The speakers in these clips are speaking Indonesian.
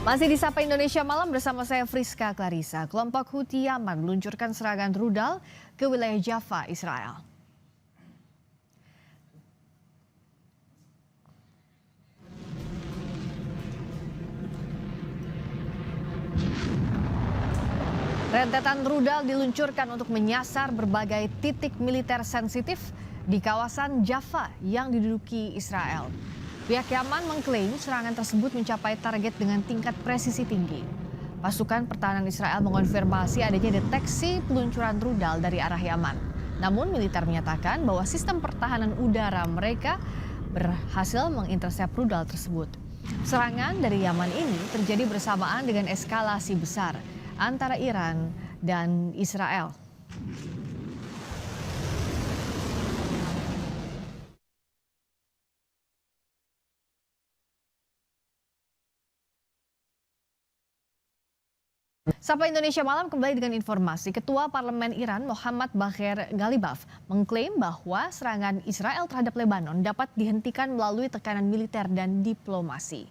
Masih di Sapa Indonesia Malam bersama saya Friska Clarissa. Kelompok Houthi Yaman meluncurkan serangan rudal ke wilayah Jaffa, Israel. Rentetan rudal diluncurkan untuk menyasar berbagai titik militer sensitif di kawasan Jaffa yang diduduki Israel. Pihak Yaman mengklaim serangan tersebut mencapai target dengan tingkat presisi tinggi. Pasukan pertahanan Israel mengonfirmasi adanya deteksi peluncuran rudal dari arah Yaman. Namun militer menyatakan bahwa sistem pertahanan udara mereka berhasil mengintersep rudal tersebut. Serangan dari Yaman ini terjadi bersamaan dengan eskalasi besar antara Iran dan Israel. Sapa Indonesia Malam kembali dengan informasi. Ketua Parlemen Iran Mohammad Bagher Ghalibaf mengklaim bahwa serangan Israel terhadap Lebanon dapat dihentikan melalui tekanan militer dan diplomasi.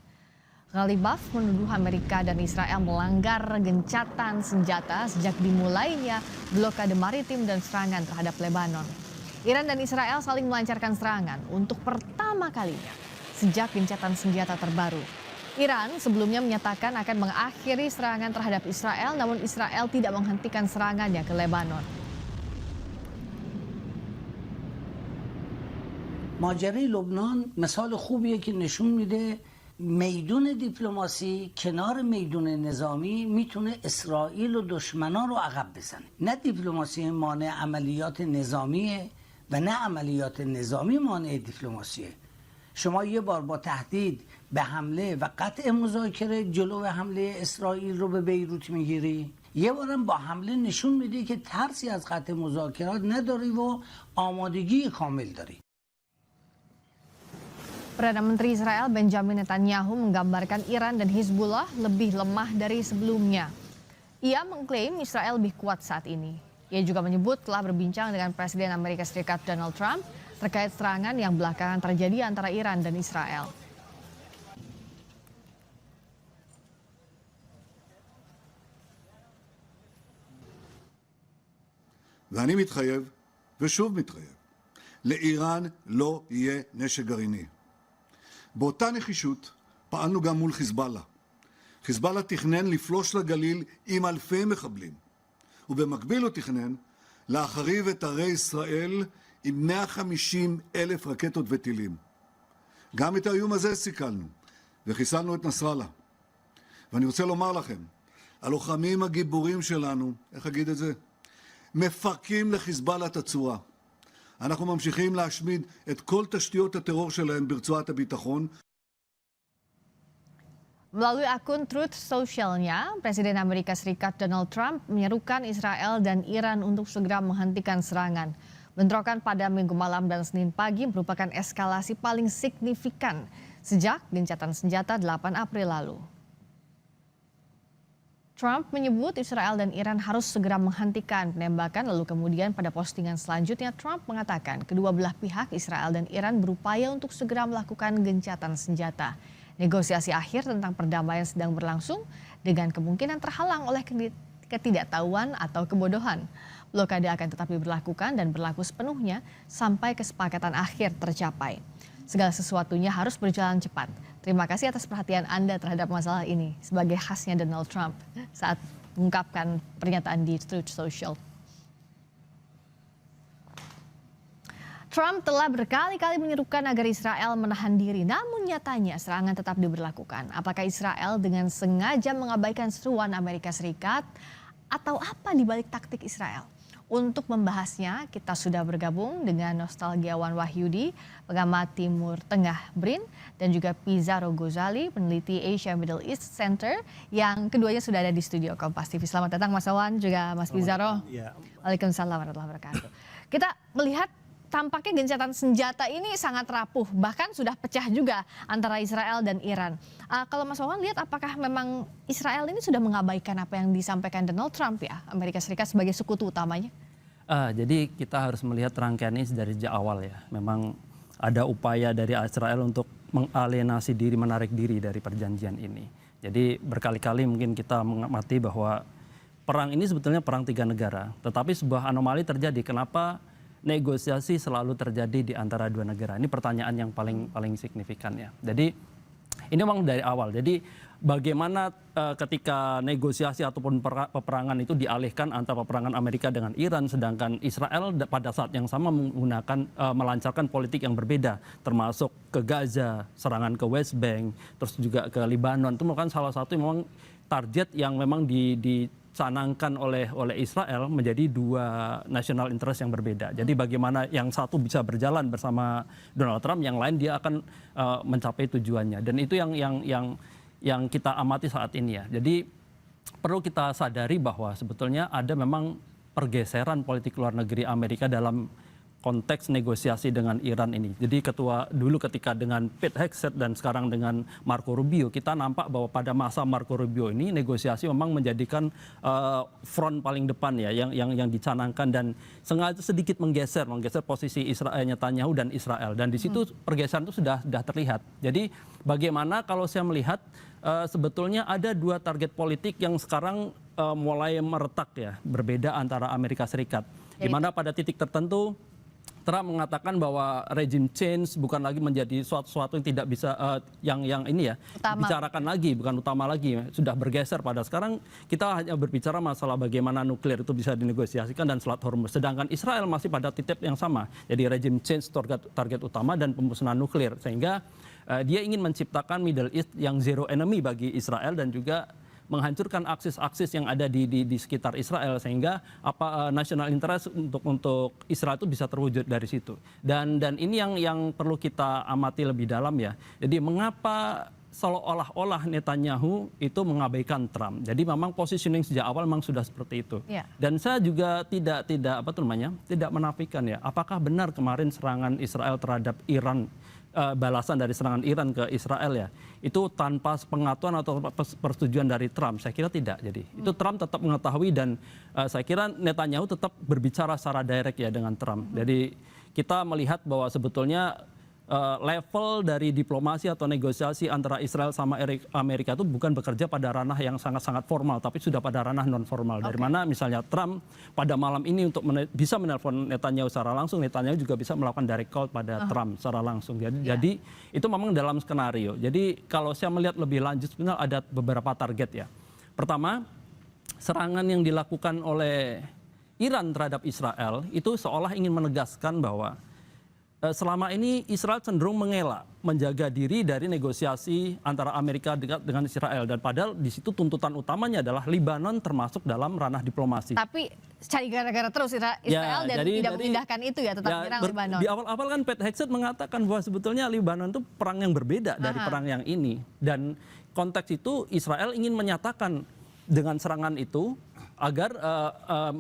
Ghalibaf menuduh Amerika dan Israel melanggar gencatan senjata sejak dimulainya blokade maritim dan serangan terhadap Lebanon. Iran dan Israel saling melancarkan serangan untuk pertama kalinya sejak gencatan senjata terbaru. Iran sebelumnya menyatakan akan mengakhiri serangan terhadap Israel, namun Israel tidak menghentikan serangannya ke Lebanon. ماجرای لبنان مثال خوبیه که نشون میده میدون دیپلماسی کنار میدون نظامی میتونه اسرائیل و دشمنان رو عقب بزنه. نه دیپلماسی مانع عملیات نظامیه و نه عملیات نظامی مانع دیپلماسیه. شما یه بار با تهدید به حمله و قطع مذاکره جلو حمله اسرائیل رو به بیروت میگیری، یه بارم با حمله نشون میدی که ترسی از قطع مذاکرات نداری و آمادگی کامل داری. Perdana Menteri Israel Benjamin Netanyahu menggambarkan Iran dan Hizbullah lebih lemah dari sebelumnya. Ia mengklaim Israel lebih kuat saat ini. Ia juga menyebut telah berbincang dengan Presiden Amerika Serikat Donald Trump terkait serangan yang belakangan terjadi antara Iran dan Israel. ואני מתחייב, ושוב מתחייב, לאיראן לא יהיה נשק גרעיני. באותה נחישות פעלנו גם מול חיזבאללה. חיזבאללה תכנן לפלוש לגליל עם אלפי מחבלים, ובמקביל הוא תכנן להחריב את ערי ישראל עם 150,000 רקטות וטילים. גם את האיום הזה סיכלנו, וחיסלנו את נסראללה. ואני רוצה לומר לכם, הלוחמים הגיבורים שלנו, איך אגיד את זה? מפרקים לחיזבאללה את הצורה. אנחנו ממשיכים להשמיד את כל תשתיות הטרור שלהם ברצועת הביטחון. Melalui akun Truth Social-nya, Presiden Amerika Serikat Donald Trump menyerukan Israel dan Iran untuk segera menghentikan serangan. Bentrokan pada Minggu malam dan Senin pagi merupakan eskalasi paling signifikan sejak gencatan senjata 8 April lalu. Trump menyebut Israel dan Iran harus segera menghentikan penembakan, lalu kemudian pada postingan selanjutnya Trump mengatakan kedua belah pihak Israel dan Iran berupaya untuk segera melakukan gencatan senjata. Negosiasi akhir tentang perdamaian sedang berlangsung dengan kemungkinan terhalang oleh ketidaktahuan atau kebodohan. Blokade akan tetap diberlakukan dan berlaku sepenuhnya sampai kesepakatan akhir tercapai. Segala sesuatunya harus berjalan cepat. Terima kasih atas perhatian Anda terhadap masalah ini sebagai khasnya Donald Trump saat mengungkapkan pernyataan di Truth Social. Trump telah berkali-kali menyerukan agar Israel menahan diri, namun nyatanya serangan tetap diberlakukan. Apakah Israel dengan sengaja mengabaikan seruan Amerika Serikat atau apa di balik taktik Israel? Untuk membahasnya, kita sudah bergabung dengan Nostalgiawan Wahyudi, pengamat Timur Tengah BRIN, dan juga Pizarro Gozali, peneliti Asia Middle East Center, yang keduanya sudah ada di studio Kompas TV. Selamat datang Mas Wawan, juga Mas Pizarro. Waalaikumsalam warahmatullahi wabarakatuh. Kita melihat tampaknya gencatan senjata ini sangat rapuh, bahkan sudah pecah juga antara Israel dan Iran. Kalau Mas Wawan lihat, apakah memang Israel ini sudah mengabaikan apa yang disampaikan Donald Trump ya, Amerika Serikat sebagai sekutu utamanya? Jadi kita harus melihat rangkaian ini dari sejak awal ya. Memang ada upaya dari Israel untuk mengalienasi diri, menarik diri dari perjanjian ini. Jadi berkali-kali mungkin kita mengamati bahwa perang ini sebetulnya perang 3 negara. Tetapi sebuah anomali terjadi. Kenapa negosiasi selalu terjadi di antara 2 negara? Ini pertanyaan yang paling signifikan ya. Jadi ini memang dari awal. Jadi bagaimana ketika negosiasi ataupun peperangan itu dialihkan antara peperangan Amerika dengan Iran, sedangkan Israel pada saat yang sama menggunakan melancarkan politik yang berbeda, termasuk ke Gaza, serangan ke West Bank, terus juga ke Libanon. Itu merupakan salah satu yang memang target yang memang dicanangkan oleh Israel menjadi 2 national interest yang berbeda. Jadi bagaimana yang satu bisa berjalan bersama Donald Trump, yang lain dia akan mencapai tujuannya. Dan itu yang kita amati saat ini ya. Jadi perlu kita sadari bahwa sebetulnya ada memang pergeseran politik luar negeri Amerika dalam konteks negosiasi dengan Iran ini. Jadi dulu ketika dengan Pete Hegseth dan sekarang dengan Marco Rubio, kita nampak bahwa pada masa Marco Rubio ini negosiasi memang menjadikan front paling depan ya yang dicanangkan, dan sengaja sedikit menggeser posisi Israel, Netanyahu dan Israel, dan di situ pergeseran itu sudah terlihat. Jadi bagaimana kalau saya melihat sebetulnya ada 2 target politik yang sekarang mulai meretak ya, berbeda antara Amerika Serikat. Di mana pada titik tertentu Trump mengatakan bahwa regime change bukan lagi menjadi sesuatu yang tidak bisa yang ini ya dibicarakan lagi, bukan utama lagi, sudah bergeser pada sekarang kita hanya berbicara masalah bagaimana nuklir itu bisa dinegosiasikan dan Selat Hormuz. Sedangkan Israel masih pada titik yang sama. Jadi regime change target utama dan pemusnahan nuklir, sehingga dia ingin menciptakan Middle East yang zero enemy bagi Israel dan juga menghancurkan akses-akses yang ada di sekitar Israel, sehingga national interest untuk Israel itu bisa terwujud dari situ. Dan ini yang perlu kita amati lebih dalam ya. Jadi mengapa seolah-olah Netanyahu itu mengabaikan Trump. Jadi memang positioning sejak awal memang sudah seperti itu. Yeah. Dan saya juga tidak menafikan ya, apakah benar kemarin serangan Israel terhadap Iran, balasan dari serangan Iran ke Israel ya, itu tanpa pengetahuan atau persetujuan dari Trump? Saya kira tidak. Jadi itu Trump tetap mengetahui, dan saya kira Netanyahu tetap berbicara secara direct ya dengan Trump. Jadi kita melihat bahwa sebetulnya level dari diplomasi atau negosiasi antara Israel sama Amerika itu bukan bekerja pada ranah yang sangat-sangat formal, tapi sudah pada ranah non formal. Dari mana misalnya Trump pada malam ini untuk bisa menelpon Netanyahu secara langsung, Netanyahu juga bisa melakukan direct call pada Trump secara langsung. Jadi itu memang dalam skenario. Jadi kalau saya melihat lebih lanjut, sebenarnya ada beberapa target ya. Pertama, serangan yang dilakukan oleh Iran terhadap Israel itu seolah ingin menegaskan bahwa selama ini Israel cenderung mengelak menjaga diri dari negosiasi antara Amerika dengan Israel, dan padahal di situ tuntutan utamanya adalah Libanon termasuk dalam ranah diplomasi. Tapi cari gara-gara terus Israel dan tidak mengindahkan itu ya, tetap menyerang Libanon. Di awal-awal kan Pete Hegseth mengatakan bahwa sebetulnya Libanon itu perang yang berbeda dari perang yang ini, dan konteks itu Israel ingin menyatakan dengan serangan itu agar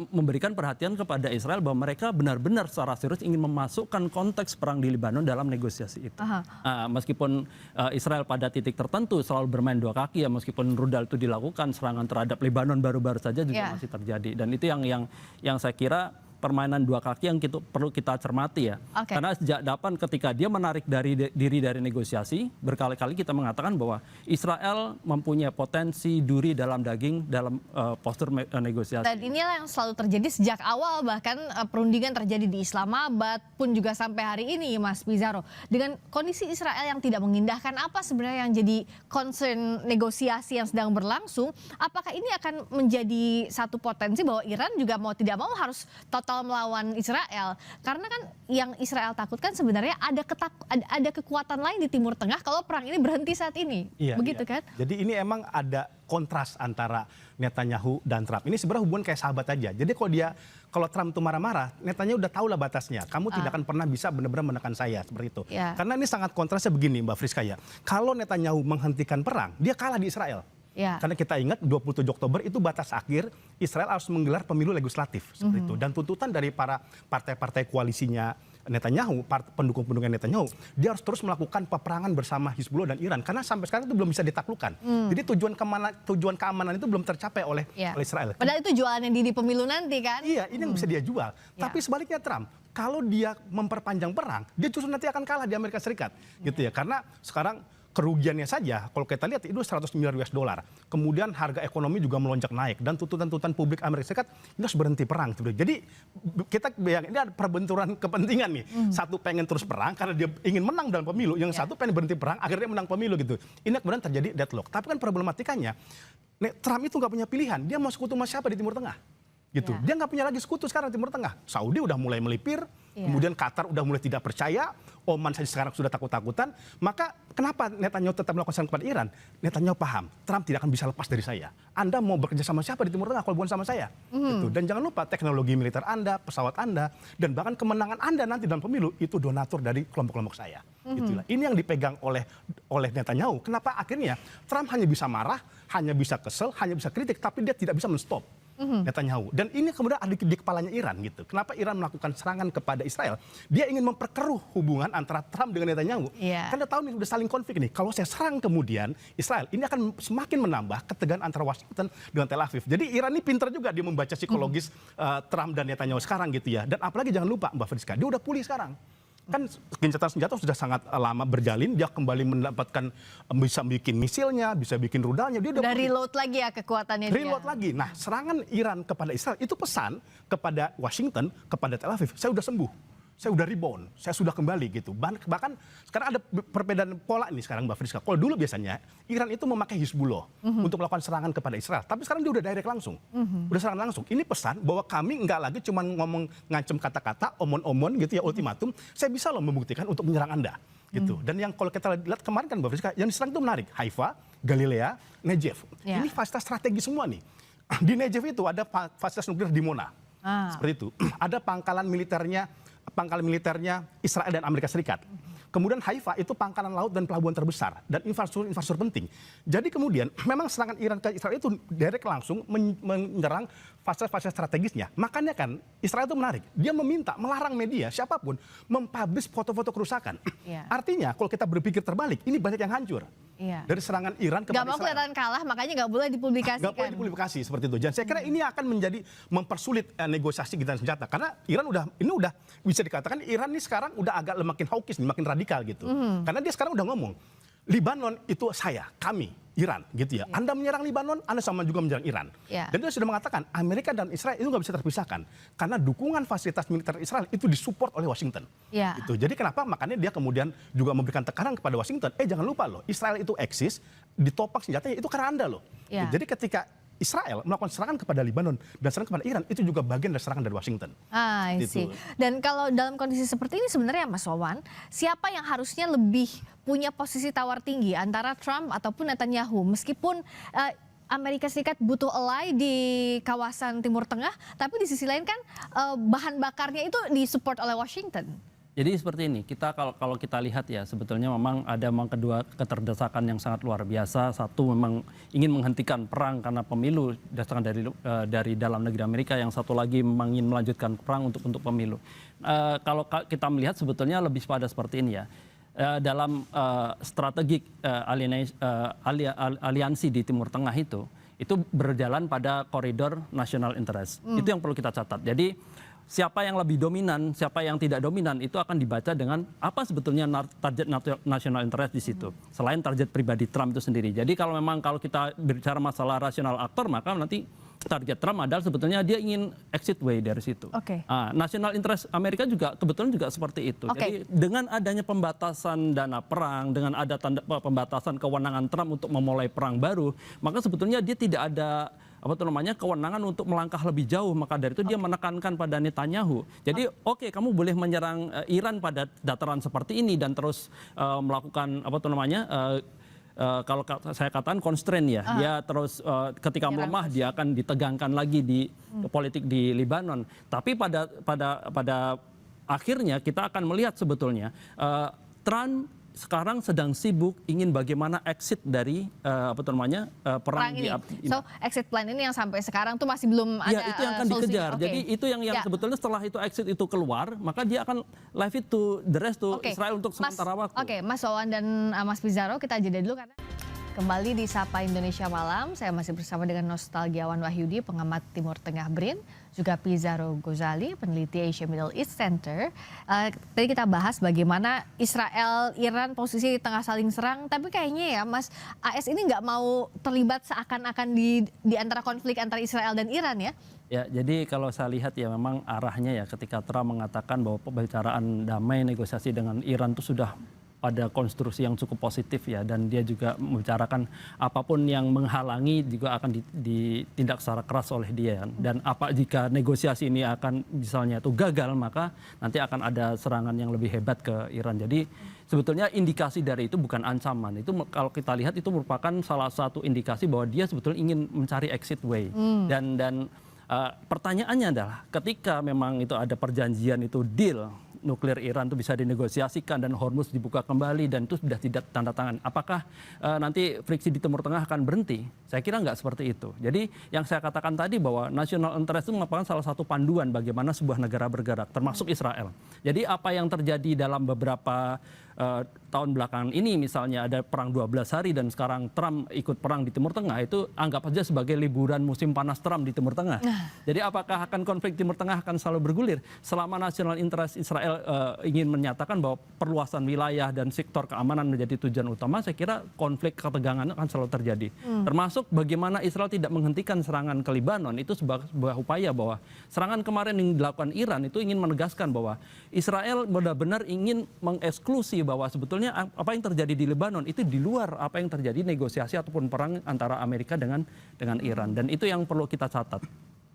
memberikan perhatian kepada Israel bahwa mereka benar-benar secara serius ingin memasukkan konteks perang di Libanon dalam negosiasi itu. Meskipun Israel pada titik tertentu selalu bermain 2 kaki ya, meskipun rudal itu dilakukan, serangan terhadap Libanon baru-baru saja juga masih terjadi. Dan itu yang saya kira permainan 2 kaki yang perlu kita cermati ya. Karena sejak dapat ketika dia menarik diri dari negosiasi, berkali-kali kita mengatakan bahwa Israel mempunyai potensi duri dalam daging dalam postur negosiasi. Dan inilah yang selalu terjadi sejak awal, bahkan perundingan terjadi di Islamabad pun juga sampai hari ini, Mas Pizarro. Dengan kondisi Israel yang tidak mengindahkan, apa sebenarnya yang jadi concern negosiasi yang sedang berlangsung? Apakah ini akan menjadi satu potensi bahwa Iran juga mau tidak mau harus total melawan Israel, karena kan yang Israel takutkan sebenarnya ada kekuatan lain di Timur Tengah kalau perang ini berhenti saat ini, begitu kan? Jadi ini emang ada kontras antara Netanyahu dan Trump. Ini sebenarnya hubungan kayak sahabat aja. Jadi kalau Trump tuh marah-marah, Netanyahu udah tahu lah batasnya. Kamu tidak akan pernah bisa benar-benar menekan saya seperti itu. Karena ini sangat kontrasnya begini, Mbak Friska ya. Kalau Netanyahu menghentikan perang, dia kalah di Israel. Karena kita ingat 27 Oktober itu batas akhir Israel harus menggelar pemilu legislatif seperti itu. Dan tuntutan dari para partai-partai koalisinya Netanyahu, pendukung-pendukung Netanyahu, dia harus terus melakukan peperangan bersama Hizbullah dan Iran, karena sampai sekarang itu belum bisa ditaklukkan. Jadi tujuan keamanan itu belum tercapai oleh Israel. Padahal itu jualannya di pemilu nanti kan? Iya, ini yang bisa dia jual. Tapi sebaliknya Trump, kalau dia memperpanjang perang, dia justru nanti akan kalah di Amerika Serikat, gitu ya. Karena sekarang kerugiannya saja kalau kita lihat itu 100 miliar US dollar. Kemudian harga ekonomi juga melonjak naik dan tuntutan-tuntutan publik Amerika Serikat ini harus berhenti perang. Jadi kita bayangin ini ada perbenturan kepentingan nih. Satu pengen terus perang karena dia ingin menang dalam pemilu, yang satu pengen berhenti perang akhirnya menang pemilu gitu. Ini kemudian terjadi deadlock. Tapi kan problematikanya Trump itu nggak punya pilihan. Dia mau sekutu sama siapa di Timur Tengah? Gitu. Dia nggak punya lagi sekutu sekarang di Timur Tengah. Saudi udah mulai melipir, kemudian Qatar udah mulai tidak percaya, Oman saja sekarang sudah takut-takutan. Maka kenapa Netanyahu tetap melakukan serangan kepada Iran? Netanyahu paham, Trump tidak akan bisa lepas dari saya. Anda mau bekerja sama siapa di Timur Tengah kalau bukan sama saya? Gitu. Dan jangan lupa teknologi militer Anda, pesawat Anda, dan bahkan kemenangan Anda nanti dalam pemilu itu donatur dari kelompok-kelompok saya. Gitulah. Ini yang dipegang oleh Netanyahu. Kenapa akhirnya Trump hanya bisa marah, hanya bisa kesel, hanya bisa kritik, tapi dia tidak bisa menstop Netanyahu. Dan ini kemudian ada di kepalanya Iran gitu. Kenapa Iran melakukan serangan kepada Israel? Dia ingin memperkeruh hubungan antara Trump dengan Netanyahu. Karena tahun ini sudah saling konflik nih. Kalau saya serang kemudian Israel, ini akan semakin menambah ketegangan antara Washington dengan Tel Aviv. Jadi Iran ini pintar juga dia membaca psikologis Trump dan Netanyahu sekarang gitu ya. Dan apalagi jangan lupa Mbak Friska, dia udah pulih sekarang. Kan gencatan senjata sudah sangat lama berjalin, dia kembali mendapatkan bisa bikin misilnya, bisa bikin rudalnya. Dia udah reload lagi ya kekuatannya. Reload lagi. Nah, serangan Iran kepada Israel itu pesan kepada Washington, kepada Tel Aviv, saya udah sembuh. Saya udah rebound, saya sudah kembali gitu. Bahkan sekarang ada perbedaan pola ini sekarang Mbak Friska. Kalau dulu biasanya Iran itu memakai Hizbullah untuk melakukan serangan kepada Israel. Tapi sekarang dia udah direct langsung. Udah serangan langsung. Ini pesan bahwa kami nggak lagi cuma ngomong ngancem kata-kata, omon-omon gitu ya, ultimatum. Saya bisa loh membuktikan untuk menyerang Anda. Gitu. Dan yang kalau kita lihat kemarin kan Mbak Friska, yang diserang itu menarik. Haifa, Galilea, Negev. Ini fasilitas strategi semua nih. Di Negev itu ada fasilitas nuklir di Mona. Seperti itu. Ada pangkalan militernya Israel dan Amerika Serikat. Kemudian Haifa itu pangkalan laut dan pelabuhan terbesar dan infrastruktur penting. Jadi kemudian memang serangan Iran ke Israel itu direct langsung menyerang fasilitas strategisnya. Makanya kan Israel itu menarik. Dia melarang media siapapun mempublish foto-foto kerusakan. Artinya kalau kita berpikir terbalik, ini banyak yang hancur. Dari serangan Iran kepada Israel. Gak mau kelihatan kalah, makanya gak boleh dipublikasikan. Gak boleh dipublikasi seperti itu. Dan saya kira ini akan menjadi mempersulit negosiasi gencatan senjata. Karena Iran udah bisa dikatakan Iran ini sekarang udah agak makin hawkish, makin radikal gitu. Karena dia sekarang udah ngomong, Libanon itu kami, Iran gitu ya. Anda menyerang Libanon, Anda sama juga menyerang Iran. Dan dia sudah mengatakan Amerika dan Israel itu nggak bisa terpisahkan karena dukungan fasilitas militer Israel itu disupport oleh Washington. Gitu. Jadi kenapa? Makanya dia kemudian juga memberikan tekanan kepada Washington. Jangan lupa loh, Israel itu eksis, ditopang senjatanya itu karena Anda loh. Jadi ketika Israel melakukan serangan kepada Libanon dan serangan kepada Iran itu juga bagian dari serangan dari Washington. Gitu. Dan kalau dalam kondisi seperti ini sebenarnya Mas Wawan, siapa yang harusnya lebih punya posisi tawar tinggi antara Trump ataupun Netanyahu? Meskipun Amerika Serikat butuh ally di kawasan Timur Tengah, tapi di sisi lain kan bahan bakarnya itu disupport oleh Washington. Jadi seperti ini, kalau kita lihat ya sebetulnya memang ada kedua keterdesakan yang sangat luar biasa. Satu memang ingin menghentikan perang karena pemilu datang dari dalam negeri Amerika, yang satu lagi memang ingin melanjutkan perang untuk pemilu. Kalau kita melihat sebetulnya lebih pada seperti ini ya. Dalam strategi aliansi di Timur Tengah itu berjalan pada koridor national interest. Itu yang perlu kita catat. Jadi siapa yang lebih dominan, siapa yang tidak dominan itu akan dibaca dengan apa sebetulnya target national interest di situ. Selain target pribadi Trump itu sendiri. Jadi kalau kita berbicara masalah rasional aktor, maka nanti target Trump adalah sebetulnya dia ingin exit way dari situ. National interest Amerika juga kebetulan juga seperti itu. Jadi dengan adanya pembatasan dana perang, dengan ada pembatasan kewenangan Trump untuk memulai perang baru, maka sebetulnya dia tidak ada kewenangan untuk melangkah lebih jauh. Maka dari itu dia menekankan pada Netanyahu. Jadi kamu boleh menyerang Iran pada dataran seperti ini dan terus melakukan kalau saya katakan constraint ya. Dia terus ketika melemah dia akan ditegangkan lagi di politik di Libanon. Tapi pada akhirnya kita akan melihat sebetulnya Trump sekarang sedang sibuk ingin bagaimana exit dari perang ini. So exit plan ini yang sampai sekarang tuh masih belum ada itu yang akan dikejar. Jadi itu yang sebetulnya setelah itu exit itu keluar, maka dia akan leave it to the rest to Israel untuk sementara waktu. Mas Wawan dan Mas Pizarro, kita jeda dulu karena Kembali di Sapa Indonesia Malam, saya masih bersama dengan Nostalgiawan Wahyudi, pengamat Timur Tengah BRIN, juga Pizarro Gozali, peneliti Asia Middle East Center. Tadi kita bahas bagaimana Israel, Iran posisi tengah saling serang, tapi kayaknya ya Mas, AS ini nggak mau terlibat seakan-akan di antara konflik antara Israel dan Iran ya? Ya, jadi kalau saya lihat ya memang arahnya ya ketika Trump mengatakan bahwa pembicaraan damai negosiasi dengan Iran itu sudah pada konstruksi yang cukup positif ya, dan dia juga membicarakan apapun yang menghalangi juga akan ditindak secara keras oleh dia. Dan apa jika negosiasi ini akan misalnya itu gagal, maka nanti akan ada serangan yang lebih hebat ke Iran. Jadi sebetulnya indikasi dari itu bukan ancaman. Itu kalau kita lihat itu merupakan salah satu indikasi bahwa dia sebetulnya ingin mencari exit way. Dan pertanyaannya adalah ketika memang itu ada perjanjian, itu deal nuklir Iran itu bisa dinegosiasikan dan Hormuz dibuka kembali dan itu sudah tidak tanda tangan. Apakah nanti friksi di Timur Tengah akan berhenti? Saya kira nggak seperti itu. Jadi yang saya katakan tadi bahwa national interest itu merupakan salah satu panduan bagaimana sebuah negara bergerak, termasuk Israel. Jadi apa yang terjadi dalam beberapa tahun belakangan ini, misalnya ada perang 12 hari dan sekarang Trump ikut perang di Timur Tengah, itu anggap saja sebagai liburan musim panas Trump di Timur Tengah. Jadi apakah akan konflik Timur Tengah akan selalu bergulir? Selama national interest Israel ingin menyatakan bahwa perluasan wilayah dan sektor keamanan menjadi tujuan utama, saya kira konflik ketegangan akan selalu terjadi. Termasuk bagaimana Israel tidak menghentikan serangan ke Lebanon, itu sebuah upaya bahwa serangan kemarin yang dilakukan Iran itu ingin menegaskan bahwa Israel benar-benar ingin mengeksklusi bahwa sebetulnya apa yang terjadi di Lebanon itu di luar apa yang terjadi negosiasi ataupun perang antara Amerika dengan Iran, dan itu yang perlu kita catat.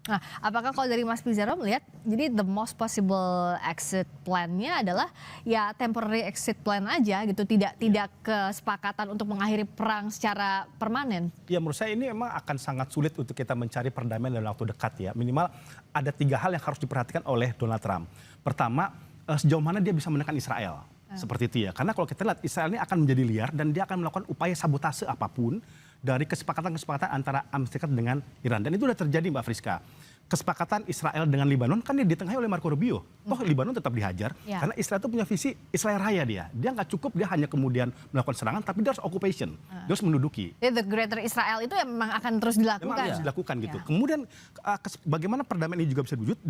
Nah, apakah kalau dari Mas Pizarro melihat, jadi the most possible exit plan-nya adalah ya temporary exit plan aja gitu, tidak kesepakatan untuk mengakhiri perang secara permanen? Ya, menurut saya ini memang akan sangat sulit untuk kita mencari perdamaian dalam waktu dekat ya. Minimal ada 3 hal yang harus diperhatikan oleh Donald Trump. Pertama, sejauh mana dia bisa menekan Israel. Seperti itu ya. Karena kalau kita lihat Israel ini akan menjadi liar dan dia akan melakukan upaya sabotase apapun dari kesepakatan-kesepakatan antara Amerika dengan Iran. Dan itu sudah terjadi Mbak Friska. Kesepakatan Israel dengan Lebanon kan dia ditengahi oleh Marco Rubio. Toh Lebanon tetap dihajar karena Israel itu punya visi Israel Raya dia. Dia nggak cukup dia hanya kemudian melakukan serangan, tapi dia harus occupation. Dia harus menduduki. Jadi the Greater Israel itu yang memang akan terus dilakukan. Memang harus dilakukan gitu. Kemudian bagaimana perdamaian ini juga bisa diwujud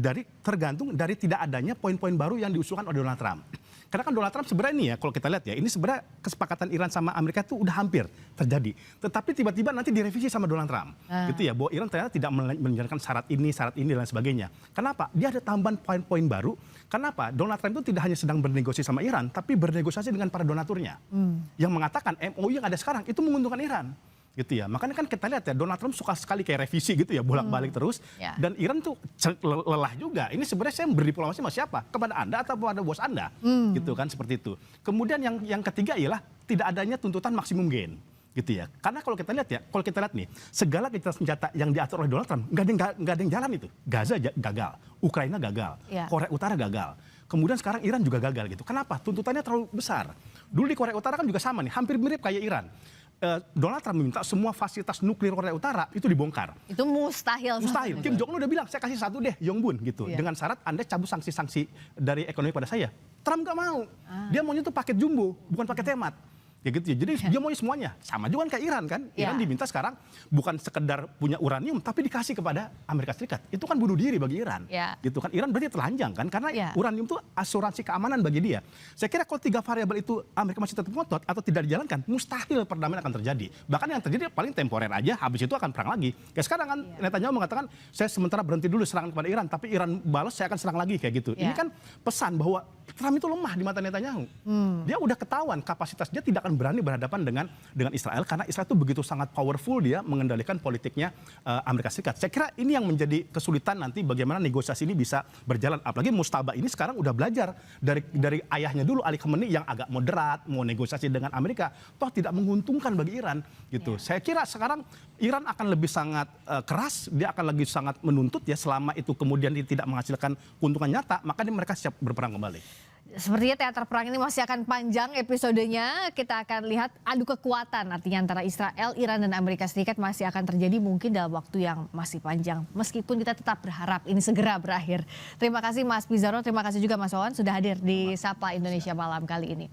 tergantung dari tidak adanya poin-poin baru yang diusulkan oleh Donald Trump. Karena kan Donald Trump sebenarnya ini ya, kalau kita lihat ya, ini sebenarnya kesepakatan Iran sama Amerika itu udah hampir terjadi. Tetapi tiba-tiba nanti direvisi sama Donald Trump. Gitu ya, bahwa Iran ternyata tidak menjalankan syarat ini, dan lain sebagainya. Kenapa? Dia ada tambahan poin-poin baru. Kenapa? Donald Trump itu tidak hanya sedang bernegosiasi sama Iran, tapi bernegosiasi dengan para donaturnya. Yang mengatakan MOU yang ada sekarang itu menguntungkan Iran. Gitu ya, makanya kan kita lihat ya Donald Trump suka sekali kayak revisi gitu ya, bolak-balik terus. Dan Iran tuh lelah juga. Ini sebenarnya saya berdiplomasi sama siapa? Kepada Anda atau kepada bos Anda? Gitu kan, seperti itu. Kemudian yang ketiga ialah tidak adanya tuntutan maksimum gain. Gitu ya, karena kalau kita lihat ya, nih segala gencatan senjata yang diatur oleh Donald Trump nggak ada yang jalan itu. Gaza gagal, Ukraina gagal, Korea Utara gagal, kemudian sekarang Iran juga gagal gitu. Kenapa? Tuntutannya terlalu besar. Dulu di Korea Utara kan juga sama nih, hampir mirip kayak Iran. Donald Trump meminta semua fasilitas nuklir Korea Utara itu dibongkar. Itu mustahil. Kim Jong Un udah bilang saya kasih 1 deh Yongbun gitu, dengan syarat Anda cabut sanksi-sanksi dari ekonomi pada saya. Trump nggak mau, dia maunya tuh paket jumbo, bukan paket hemat. Ya gitu ya. Jadi dia maunya semuanya. Sama juga kayak Iran kan. Iran diminta sekarang bukan sekedar punya uranium tapi dikasih kepada Amerika Serikat. Itu kan bunuh diri bagi Iran. Gitu kan. Iran berarti telanjang kan karena uranium itu asuransi keamanan bagi dia. Saya kira kalau 3 variabel itu Amerika masih tetap ngotot atau tidak dijalankan, mustahil perdamaian akan terjadi. Bahkan yang terjadi paling temporer aja, habis itu akan perang lagi. Kayak sekarang kan Netanyahu mengatakan saya sementara berhenti dulu serangan kepada Iran, tapi Iran balas saya akan serang lagi kayak gitu. Ini kan pesan bahwa Trump itu lemah di mata Netanyahu. Dia udah ketahuan kapasitas dia tidak akan berani berhadapan dengan Israel karena Israel itu begitu sangat powerful dia mengendalikan politiknya Amerika Serikat. Saya kira ini yang menjadi kesulitan nanti bagaimana negosiasi ini bisa berjalan. Apalagi Mustaba ini sekarang udah belajar dari ayahnya dulu Ali Khamenei yang agak moderat mau negosiasi dengan Amerika, toh tidak menguntungkan bagi Iran gitu. Saya kira sekarang Iran akan lebih sangat keras, dia akan lebih sangat menuntut ya selama itu kemudian tidak menghasilkan keuntungan nyata, maka mereka siap berperang kembali. Sepertinya teater perang ini masih akan panjang episodenya. Kita akan lihat adu kekuatan artinya antara Israel, Iran, dan Amerika Serikat masih akan terjadi mungkin dalam waktu yang masih panjang. Meskipun kita tetap berharap ini segera berakhir. Terima kasih Mas Pizarro, terima kasih juga Mas Wawan sudah hadir di Sapa Indonesia Malam kali ini.